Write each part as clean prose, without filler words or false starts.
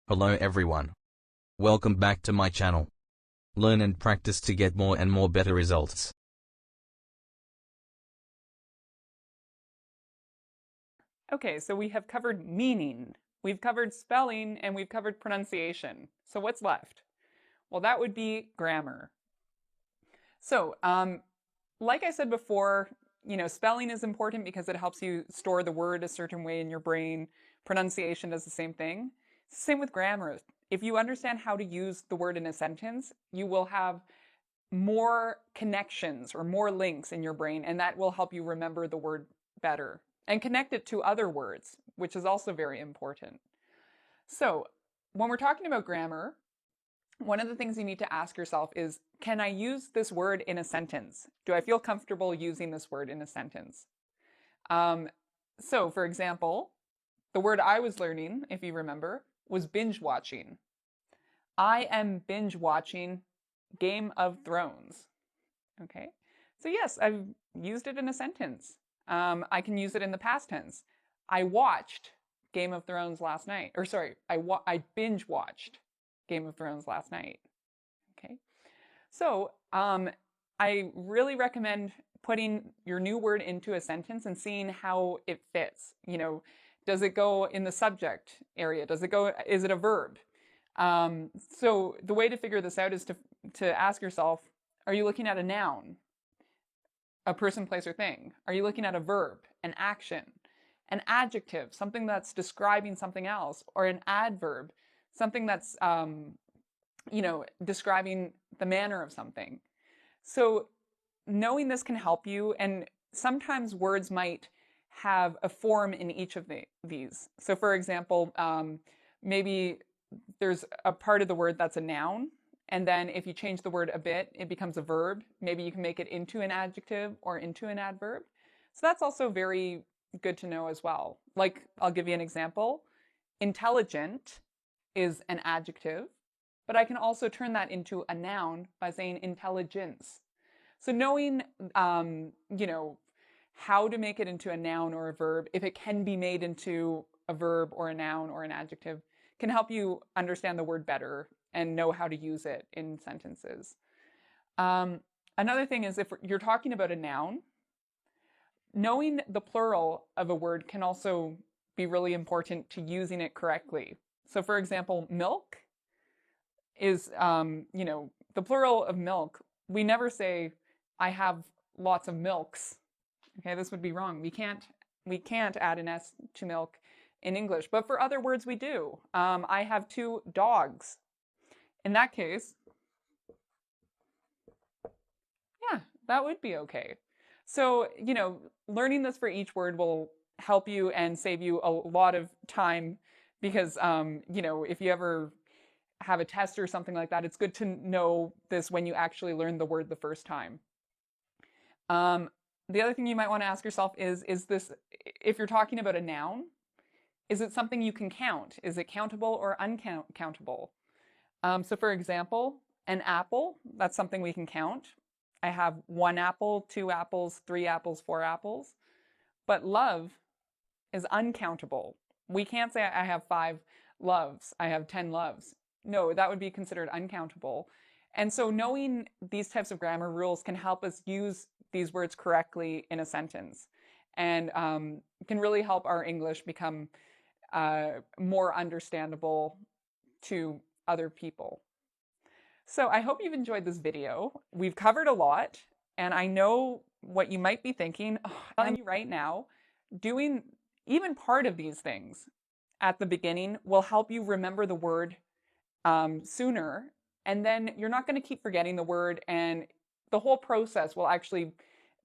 Hello everyone. Welcome back to my channel. Learn and practice to get more and more better results. Okay, so we have covered meaning, we've covered spelling, and we've covered pronunciation. So what's left? Well, that would be grammar. So, like I said before, spelling is important because it helps you store the word a certain way in your brain. Pronunciation does the same thing. Same with grammar. If you understand how to use the word in a sentence, you will have more connections or more links in your brain, and that will help you remember the word better and connect it to other words, which is also very important. So, when we're talking about grammar, one of the things you need to ask yourself is, can I use this word in a sentence? Do I feel comfortable using this word in a sentence? So, for example, the word I was learning, if you remember, was binge watching. I am binge watching Game of Thrones. Okay, so yes, I've used it in a sentence. I can use it in the past tense. I watched Game of Thrones last night. Or sorry, I binge watched Game of Thrones last night. Okay, so I really recommend putting your new word into a sentence and seeing how it fits. Does it go in the subject area? Is it a verb? So the way to figure this out is to ask yourself, are you looking at a noun, a person, place, or thing? Are you looking at a verb, an action, an adjective, something that's describing something else, or an adverb, something that's, describing the manner of something? So knowing this can help you, and sometimes words might have a form in each of these. So for example, maybe there's a part of the word that's a noun, and then if you change the word a bit, it becomes a verb. Maybe you can make it into an adjective or into an adverb. So that's also very good to know as well. Like, I'll give you an example. Intelligent is an adjective, but I can also turn that into a noun by saying intelligence. So knowing, how to make it into a noun or a verb, if it can be made into a verb or a noun or an adjective, can help you understand the word better and know how to use it in sentences. Another thing is, if you're talking about a noun, knowing the plural of a word can also be really important to using it correctly. So for example, milk is, the plural of milk. We never say, I have lots of milks. Okay, this would be wrong. We can't add an S to milk in English, but for other words we do. I have 2 dogs. In that case, yeah, that would be okay. So, learning this for each word will help you and save you a lot of time because, if you ever have a test or something like that, it's good to know this when you actually learn the word the first time. The other thing you might want to ask yourself is this, if you're talking about a noun, is it something you can count? Is it countable or uncountable? So for example, an apple, that's something we can count. I have 1 apple, 2 apples, 3 apples, 4 apples. But love is uncountable. We can't say I have 5 loves, I have 10 loves. No, that would be considered uncountable. And so knowing these types of grammar rules can help us use these words correctly in a sentence, and can really help our English become more understandable to other people. So I hope you've enjoyed this video. We've covered a lot, and I know what you might be thinking. I'm telling you right now, doing even part of these things at the beginning will help you remember the word sooner, and then you're not going to keep forgetting the word, and the whole process will actually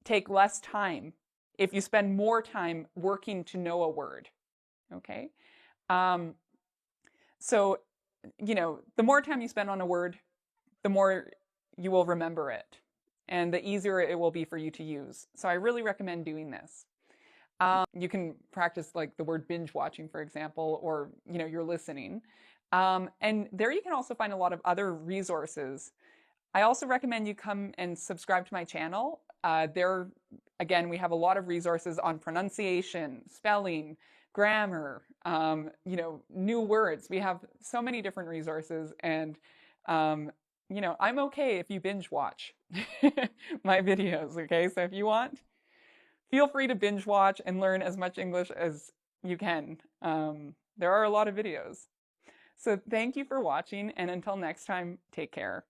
take less time if you spend more time working to know a word. Okay? So, the more time you spend on a word, the more you will remember it, and the easier it will be for you to use. So I really recommend doing this. You can practice like the word binge watching, for example, or, you're listening. And there you can also find a lot of other resources. I also recommend you come and subscribe to my channel. Again, we have a lot of resources on pronunciation, spelling, grammar, you know, new words. We have so many different resources, and you know, I'm okay if you binge watch my videos, okay? So if you want, feel free to binge watch and learn as much English as you can. There are a lot of videos. So thank you for watching, and until next time, take care.